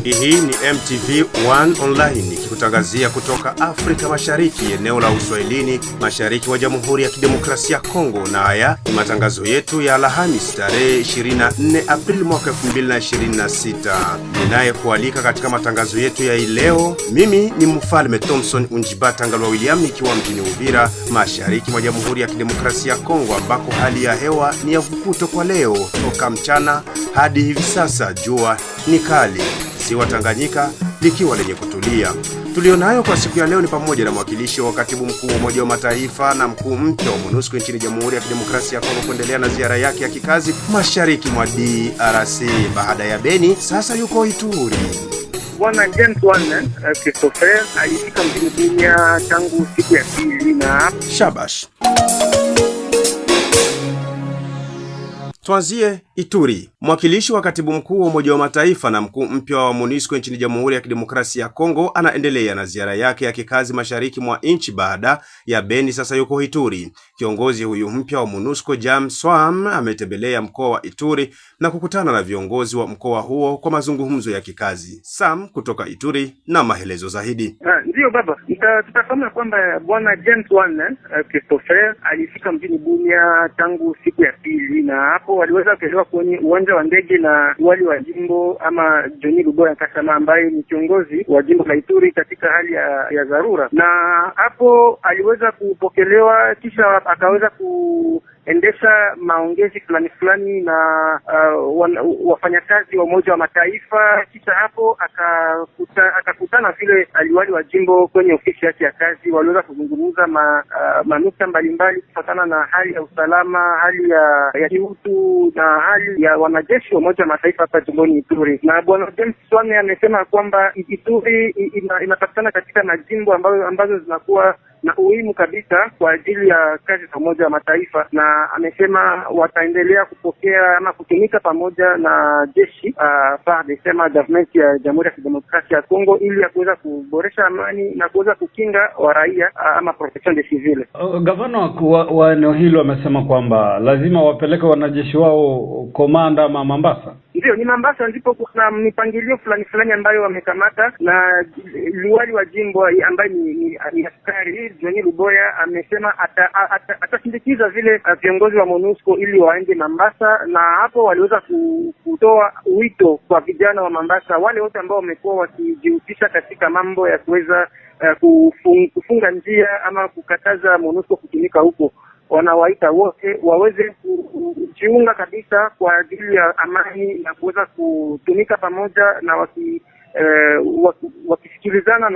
Hii ni MTV1 Online ikikutangazia kutoka Afrika Mashariki, eneo la Uswahilini, mashariki wa Jamhuri ya Kidemokrasia ya Kongo, na haya ni matangazo yetu ya Alhamisi tarehe 24 Aprili mwaka 2026. Ninayekualika katika matangazo yetu ya leo, mimi ni Mfalme Thompson Unjibata Ngalwa William, nikiwa mjini Uvira, mashariki mwa Jamhuri ya Kidemokrasia ya Kongo, ambako hali ya hewa ni ya vukuto kwa leo. Toka mchana hadi hivi sasa jua ni kali, ziwa Tanganyika likiwa lenye kutulia. Tulionayo kwa siku ya leo ni pamoja na mwakilishi wa katibu mkuu wa Umoja wa Mataifa na mkuu mpya wa MONUSCO nchini Jamhuri ya Kidemokrasia ya Kongo kuendelea na ziara yake ya kikazi mashariki mwa DRC. Baada ya Beni, sasa yuko Ituri. Bwana James Wan Christopher alifika mjini Bunia tangu siku ya pili na Shabash. Tuanzie Ituri. Mwakilishi wa katibu mkuu wa Umoja wa Mataifa na mkuu mpya wa MONUSCO nchini Jamhuri ya Kidemokrasia ya Kongo anaendelea na ziara yake ya kikazi mashariki mwa nchi. Baada ya Beni, sasa yuko Ituri. Kiongozi huyu mpya wa MONUSCO James Wan ametembelea mkoa wa Ituri na kukutana na viongozi wa mkoa huo kwa mazungumzo ya kikazi. Sam kutoka Ituri na maelezo zaidi. Ndio baba, tutafahamu kwamba bwana James Wan Christopher alifika mjini Bunia tangu siku ya pili, na hapo waliweza kuelewa kwenye uwanja wa ndege na wali wa jimbo ama Johnny Luboya Kasama, ambaye ni kiongozi wa jimbo la Ituri katika hali ya dharura, na hapo aliweza kupokelewa, kisha akaweza kuendesha maongezi fulani na wafanyakazi wa Umoja wa Mataifa. Kisha hapo akakutana vile aliwali wa jimbo kwenye ofisi yake ya kazi. Waliweza kuzungumza manukta mbalimbali kufuatana na hali ya usalama, hali ya kiutu na hali ya wanajeshi wa Umoja wa Mataifa hapa jimboni Ituri. Na bwana James Wan amesema kwamba Ituri inapatikana katika majimbo ambazo zinakuwa na umuhimu kabisa kwa ajili ya kazi za Umoja wa Mataifa, na amesema wataendelea kupokea ama kutumika pamoja na jeshi FARDC ama government ya Jamhuri ya Kidemokrasia ya Kongo, ili ya kuweza kuboresha amani na kuweza kukinga wa raia ama protection de civile. Gavana wa eneo hilo amesema kwamba lazima wapeleke wanajeshi wao Komanda ama Mombasa. Ndio, ni Mombasa ndipo kuna mipangilio fulani ambayo wamekamata, na liwali wa jimbo ambaye ni askari Johnny Luboya amesema atasindikiza vile viongozi wa MONUSCO ili waende Mombasa, na hapo waliweza kutoa wito kwa vijana wa Mombasa, wale wote ambao wamekuwa wakijihusisha katika mambo ya kuweza kufunga njia ama kukataza MONUSCO kutumika huko, wanawaita wote waweze kujiunga kabisa kwa ajili ya amani na kuweza kutumika pamoja na wakisikilizana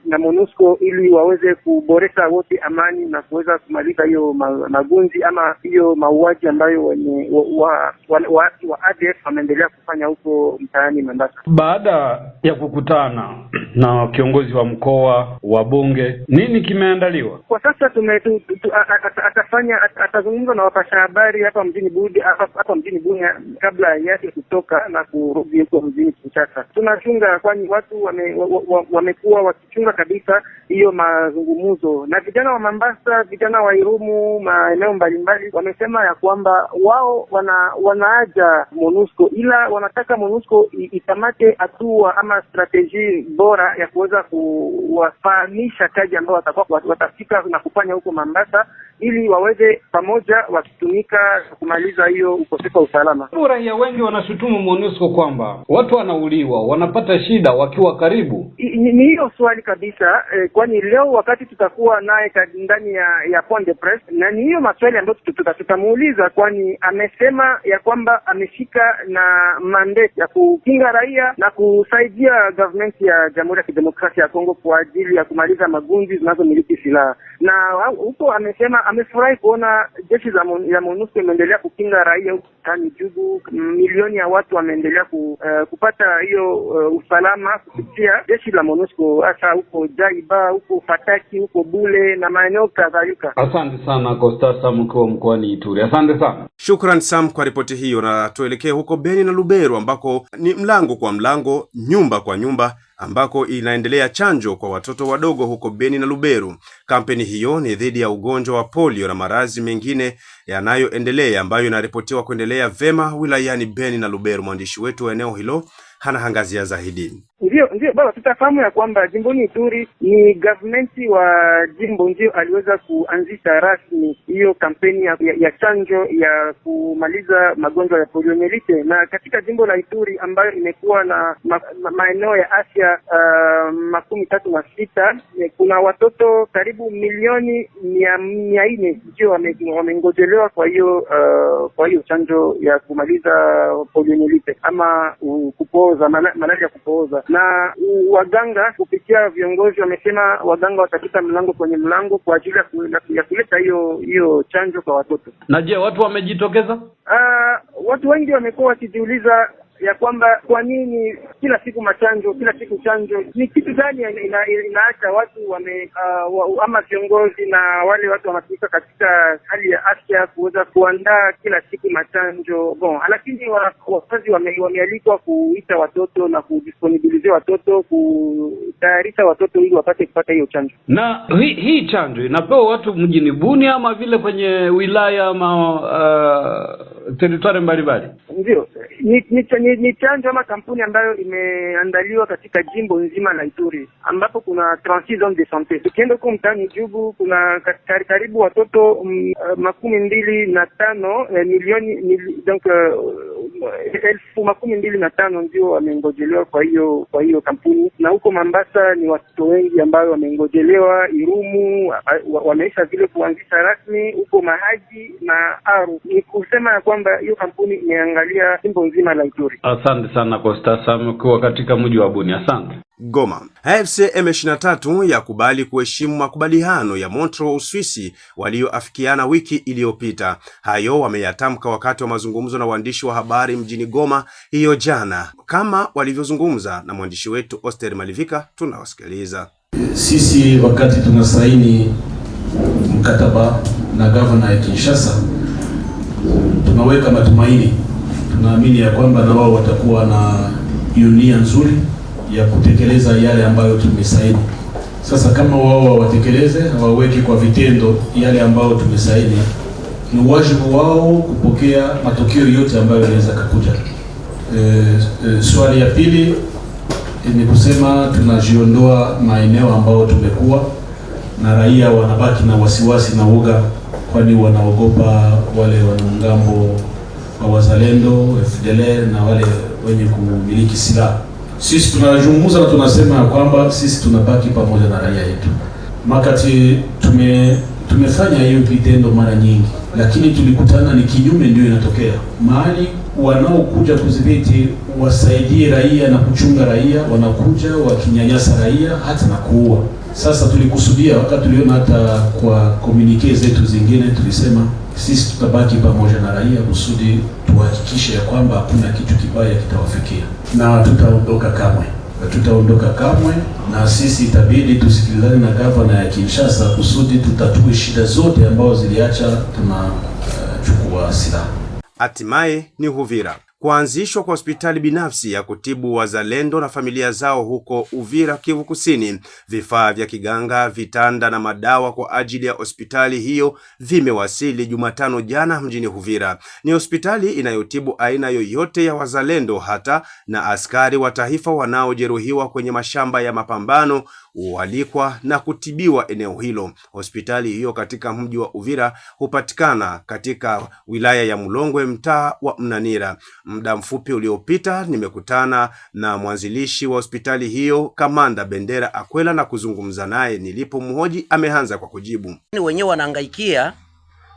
na MONUSCO ili waweze kuboresha wote amani na kuweza kumaliza hiyo magunzi ama hiyo mauaji ambayo wa ADF wameendelea kufanya huko mtaani Mombasa. Baada ya kukutana na kiongozi wa mkoa wa bunge, nini kimeandaliwa? Kwa sasa atazungumza na wapasha habari hapa mjini Bunia kabla yake kutoka na kurudi huko mjini Kinshasa. Tunachunga, kwani watu wamekuwa wakichunga kabisa hiyo mazungumzo, na vijana wa Mombasa, vijana wa Irumu, maeneo mbalimbali wamesema ya kwamba wao wanaaja MONUSCO, ila wanataka MONUSCO ikamate hatua ama strategy bora ya kuweza kuwafahamisha kazi ambao watafika na kufanya huko Mombasa, ili waweze pamoja wakitumika kumaliza hiyo ukosefu wa usalama. Raia wengi wanashutumu MONUSCO kwamba watu wanauliwa, wanapata shida wakiwa karibu. Ni hiyo swali kabisa, kwani leo wakati tutakuwa naye ndani ya point de presse, na ni hiyo maswali ambayo tutamuuliza, kwani amesema ya kwamba ameshika na mandate ya kukinga raia na kusaidia government ya Jamhuri ya Kidemokrasia ya Kongo kwa ajili ya kumaliza magunzi zinazomiliki silaha, na huko amesema amefurahi kuona jeshi ya MONUSCO imeendelea kukinga raia huko tani Jugu. Milioni ya watu wameendelea kupata hiyo usalama kupitia jeshi la MONUSCO, hasa huko Jaiba, huko Fataki, huko Bule na maeneo kadhalika. Asante sana Costa mkuu mkoani Ituri. Asante sana. Shukran Sam kwa ripoti hiyo, na tuelekee huko Beni na Lubero, ambako ni mlango kwa mlango, nyumba kwa nyumba, ambako inaendelea chanjo kwa watoto wadogo huko Beni na Lubero. Kampeni hiyo ni dhidi ya ugonjwa wa polio na maradhi mengine yanayoendelea, ambayo inaripotiwa kuendelea vema wilayani Beni na Lubero. Mwandishi wetu wa eneo hilo hanaangazia zaidi. Ndio baba, tutafahamu ya kwamba jimboni Ituri ni government wa jimbo ndio aliweza kuanzisha rasmi hiyo kampeni ya chanjo ya kumaliza magonjwa ya poliomyelitis, na katika jimbo la Ituri ambayo imekuwa na maeneo ya afya 36 kuna watoto karibu milioni 400 ndio wamengojelewa kwa hiyo chanjo ya kumaliza poliomyelitis ama kupooza, malaria kupooza. Na waganga kupitia viongozi wamesema waganga watapita mlango kwenye mlango kwa ajili ya kuleta hiyo chanjo kwa watoto. Na je, watu wamejitokeza? Watu wengi wamekuwa wakijiuliza ya kwamba kwa nini kila siku chanjo, ni kitu gani inaacha watu ama viongozi na wale watu wanatumika katika hali ya afya kuweza kuandaa kila siku machanjo. Lakini wazazi wamealikwa kuita watoto na kudisponibilize watoto, kutayarisha watoto ili wapate kupata hiyo chanjo. Na hii chanjo inapewa watu mjini Bunia ama vile kwenye wilaya ama territory mbalimbali? Ndio. Ni chanjo ama kampuni ambayo imeandaliwa katika jimbo nzima la Ituri ambapo kuna 36 zones de santé. Tukienda huko mtaani Jugu kuna karibu watoto 25 milioni donc 25,000 ndio wamengojelewa kwa hiyo kampuni, na huko Mambasa ni watoto wengi ambao wamengojelewa. Irumu wameisha vile kuanzisha rasmi, huko Mahagi na Aru. Ni kusema ya kwamba hiyo kampuni imeangalia jimbo nzima la Ituri. Asante sana Costa Sam kwa katika mji wa Bunia. Asante. Goma. AFC M23 yakubali kuheshimu makubaliano ya Montreux, Uswisi walioafikiana wiki iliyopita. Hayo wameyatamka wakati wa mazungumzo na waandishi wa habari mjini Goma hiyo jana, kama walivyozungumza na mwandishi wetu Oster Malivika. Tunawasikiliza. Sisi wakati tunasaini mkataba na governor ya Kinshasa, tunaweka matumaini, tunaamini ya kwamba na wao watakuwa na nia nzuri ya kutekeleza yale ambayo tumesaini. Sasa kama wao hawatekeleze, hawaweki kwa vitendo yale ambayo tumesaini, ni wajibu wao kupokea matokeo yote ambayo yanaweza kukuja. Swali ya pili ni kusema tunajiondoa maeneo ambayo tumekuwa na raia wanabaki na wasiwasi na uoga, kwani wanaogopa wale wanamgambo wa wazalendo, FDLR na wale wenye kumiliki silaha. Sisi tunazungumza na tunasema ya kwamba sisi tunabaki pamoja na raia yetu. Makati tumefanya hiyo vitendo mara nyingi, lakini tulikutana ni kinyume ndio inatokea. Mahali wanaokuja kudhibiti wasaidie raia na kuchunga raia, wanakuja wakinyanyasa raia hata na kuua. Sasa tulikusudia, wakati tuliona hata kwa communique zetu zingine, tulisema sisi tutabaki pamoja na raia kusudi tuhakikishe ya kwamba hakuna kitu kibaya kitawafikia, na tutaondoka kamwe, na sisi itabidi tusikilizane na gavana ya Kinshasa kusudi tutatue shida zote ambazo ziliacha tunachukua silaha. Hatimaye ni Uvira. Kuanzishwa kwa hospitali binafsi ya kutibu wazalendo na familia zao huko Uvira, Kivu Kusini. Vifaa vya kiganga, vitanda na madawa kwa ajili ya hospitali hiyo vimewasili Jumatano jana mjini Uvira. Ni hospitali inayotibu aina yoyote ya wazalendo, hata na askari wa taifa wanaojeruhiwa kwenye mashamba ya mapambano walikwa na kutibiwa eneo hilo. Hospitali hiyo katika mji wa Uvira hupatikana katika wilaya ya Mulongwe, mtaa wa Mnanira. Muda mfupi uliopita nimekutana na mwanzilishi wa hospitali hiyo, Kamanda Bendera Akwela, na kuzungumza naye. Nilipomhoji ameanza kwa kujibu. Wenyewe wanahangaikia,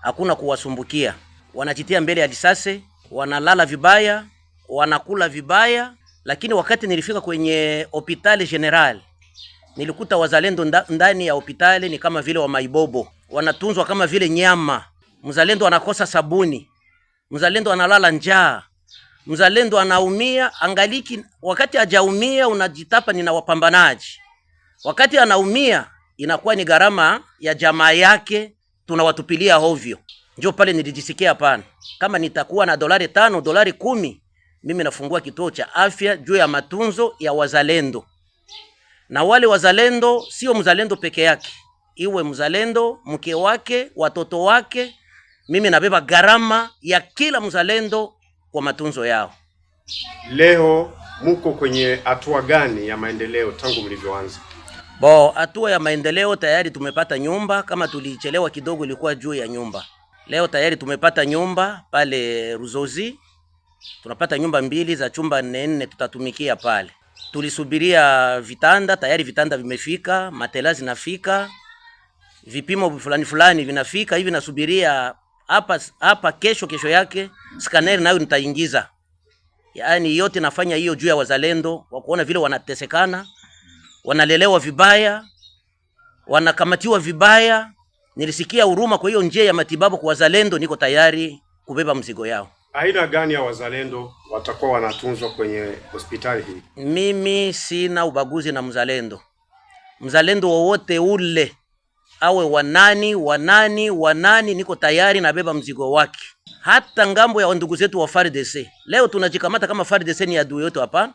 hakuna kuwasumbukia. Wanajitia mbele ya risasi, wanalala vibaya, wanakula vibaya, lakini wakati nilifika kwenye hospitali general nilikuta wazalendo ndani ya hospitali ni kama vile wa maibobo, wanatunzwa kama vile nyama. Mzalendo anakosa sabuni, mzalendo analala njaa, mzalendo anaumia angaliki. Wakati hajaumia unajitapa ni na wapambanaji, wakati anaumia inakuwa ni gharama ya jamaa yake, tunawatupilia hovyo. Ndio pale nilijisikia hapana, kama nitakuwa na $5, $10, mimi nafungua kituo cha afya juu ya matunzo ya wazalendo. Na wale wazalendo sio mzalendo peke yake, iwe mzalendo, mke wake, watoto wake, mimi nabeba gharama ya kila mzalendo kwa matunzo yao. Leo muko kwenye hatua gani ya maendeleo tangu mlivyoanza? Hatua ya maendeleo tayari tumepata nyumba. Kama tulichelewa kidogo ilikuwa juu ya nyumba. Leo tayari tumepata nyumba pale Ruzozi. Tunapata nyumba 2 za chumba 4 tutatumikia pale. Tulisubiria vitanda, tayari vitanda vimefika, matela zinafika, vipimo fulani vinafika, hivi nasubiria hapa kesho yake scanner nayo nitaingiza. Yaani yote nafanya hiyo juu ya wazalendo, wa kuona vile wanatesekana, wanalelewa vibaya, wanakamatiwa vibaya. Nilisikia huruma, kwa hiyo njia ya matibabu kwa wazalendo niko tayari kubeba mzigo yao. Aina gani ya wazalendo watakuwa wanatunzwa kwenye hospitali hii? Mimi sina ubaguzi na mzalendo. Mzalendo wowote ule, awe wanani niko tayari nabeba mzigo wake. Hata ngambo ya ndugu zetu wa FARDC. Leo tunajikamata kama FARDC ni adui wetu, hapana.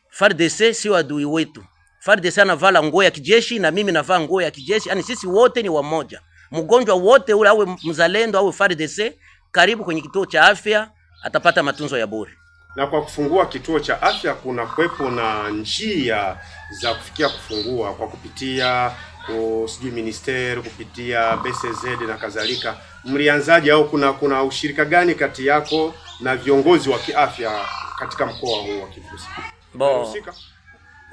FARDC sio adui wetu. FARDC anavala nguo ya kijeshi na mimi navaa nguo ya kijeshi. Yaani sisi wote ni wamoja. Mgonjwa wote ule, awe mzalendo awe FARDC, karibu kwenye kituo cha afya atapata matunzo ya bure. Na kwa kufungua kituo cha afya kuna kuwepo na njia za kufikia kufungua kwa kupitia sijui ministeri, kupitia BCZ na kadhalika. Mlianzaje au kuna ushirika gani kati yako na viongozi wa kiafya katika mkoa huu wa Kivu?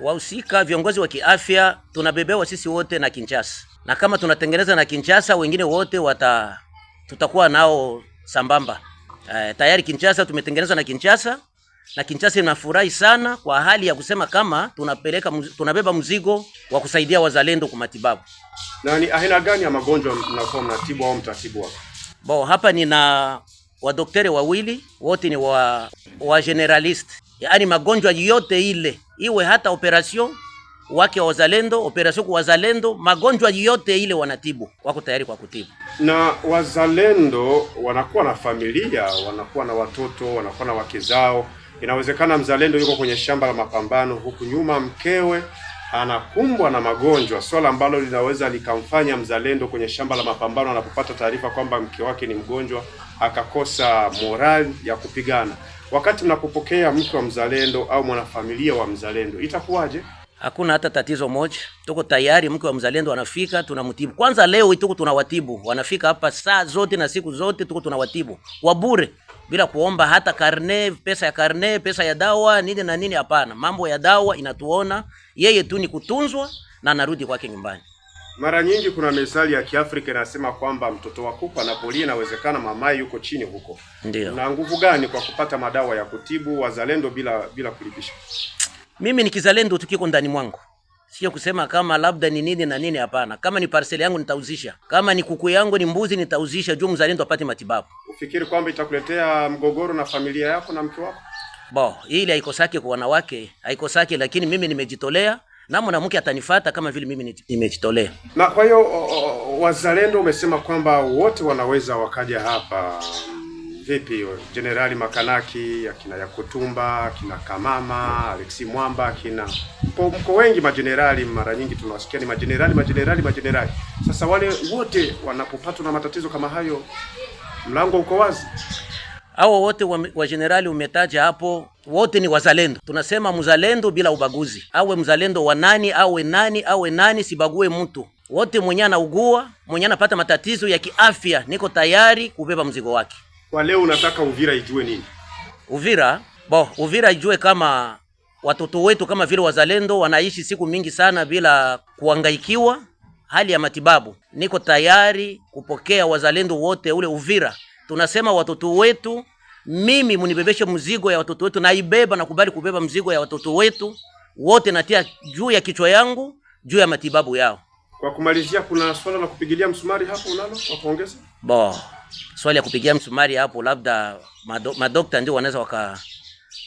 Wahusika viongozi wa kiafya tunabebewa sisi wote na Kinshasa. Na kama tunatengeneza na Kinshasa, wengine wote tutakuwa nao sambamba. Tayari Kinshasa tumetengeneza na Kinshasa inafurahi sana kwa hali ya kusema kama tunabeba mzigo wa kusaidia wazalendo kwa matibabu. Na ni aina gani ya magonjwa mnakuwa mnatibu au mtatibu hapa? Hapa nina wadokteri wawili, wote ni wa generalist. Yaani magonjwa yote ile, iwe hata operation wake wa wazalendo, operation kwa wazalendo, magonjwa yote ile wanatibu, wako tayari kwa kutibu. Na wazalendo wanakuwa na familia, wanakuwa na watoto, wanakuwa na wake zao. Inawezekana mzalendo yuko kwenye shamba la mapambano, huku nyuma mkewe anakumbwa na magonjwa, swala ambalo linaweza likamfanya mzalendo kwenye shamba la mapambano anapopata taarifa kwamba mke wake ni mgonjwa akakosa morali ya kupigana. Wakati mnapopokea mke wa mzalendo au mwanafamilia wa mzalendo, itakuwaje? Hakuna hata tatizo moja. Tuko tayari, mke wa mzalendo anafika, tunamtibu. Kwanza leo tuko tunawatibu. Wanafika hapa saa zote na siku zote, tuko tunawatibu kwa bure bila kuomba hata pesa ya dawa, nini na nini, hapana. Mambo ya dawa inatuona yeye tu ni kutunzwa na anarudi kwake nyumbani. Mara nyingi kuna methali ya Kiafrika inasema kwamba mtoto wa kuku anapolia inawezekana mamaye yuko chini huko. Ndio. Na nguvu gani kwa kupata madawa ya kutibu wazalendo bila kulipisha? Mimi ni kizalendo tukiko ndani mwangu. Sio kusema kama labda ni nini na nini, hapana. Kama ni parcel yangu nitauzisha. Kama ni kuku yangu, ni mbuzi nitauzisha juu mzalendo apate matibabu. Ufikiri kwamba itakuletea mgogoro na familia yako na mke wako? Ile haikosaki kwa wanawake, haikosaki, lakini mimi nimejitolea na mwanamke atanifuata kama vile mimi nimejitolea. Na kwa hiyo wazalendo umesema kwamba wote wanaweza wakaja hapa. Vipi Generali Makanaki, akina Yakutumba, akina Kamama, Alexi Mwamba, akina mko wengi majenerali, mara nyingi tunawasikia ni majenerali. Sasa wale wote wanapopatwa na matatizo kama hayo, mlango uko wazi. Hao wote wa generali umetaja hapo, wote ni wazalendo. Tunasema mzalendo bila ubaguzi. Awe mzalendo wa nani, awe nani, sibague mtu. Wote mwenye anaugua, mwenye anapata matatizo ya kiafya, niko tayari kubeba mzigo wake. Kwa leo unataka Uvira ijue nini? Uvira ijue kama watoto wetu kama vile wazalendo wanaishi siku mingi sana bila kuhangaikiwa hali ya matibabu. Niko tayari kupokea wazalendo wote ule Uvira. Tunasema watoto wetu, mimi munibebeshe mzigo ya watoto wetu, naibeba na kubali kubeba mzigo ya watoto wetu wote, natia juu ya kichwa yangu, juu ya matibabu yao. Kwa kumalizia, kuna swala la kupigilia msumari hapo unalo wa kuongeza? Swali ya kupigia msumari hapo, labda madokta ndio wanaweza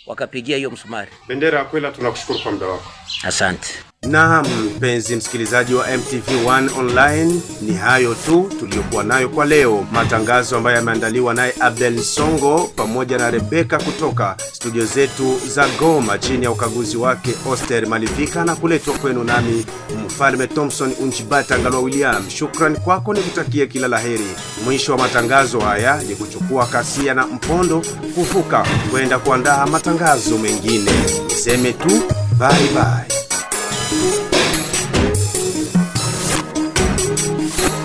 wakapigia hiyo msumari. Bendera Akwela, tunakushukuru kwa muda wako. Asante. Na mpenzi msikilizaji wa MTV1 Online, ni hayo tu tuliyokuwa nayo kwa leo. Matangazo ambayo yameandaliwa naye Abel Songo pamoja na Rebeka kutoka studio zetu za Goma chini ya ukaguzi wake Oster Malivika, na kuletwa kwenu nami Mfalme Thompson Unjibata Ngalwa William. Shukrani kwako, nikutakie kila laheri. Mwisho wa matangazo haya ni kuchukua kasia na mpondo kuvuka kwenda kuandaa matangazo mengine. Niseme tu bye bye.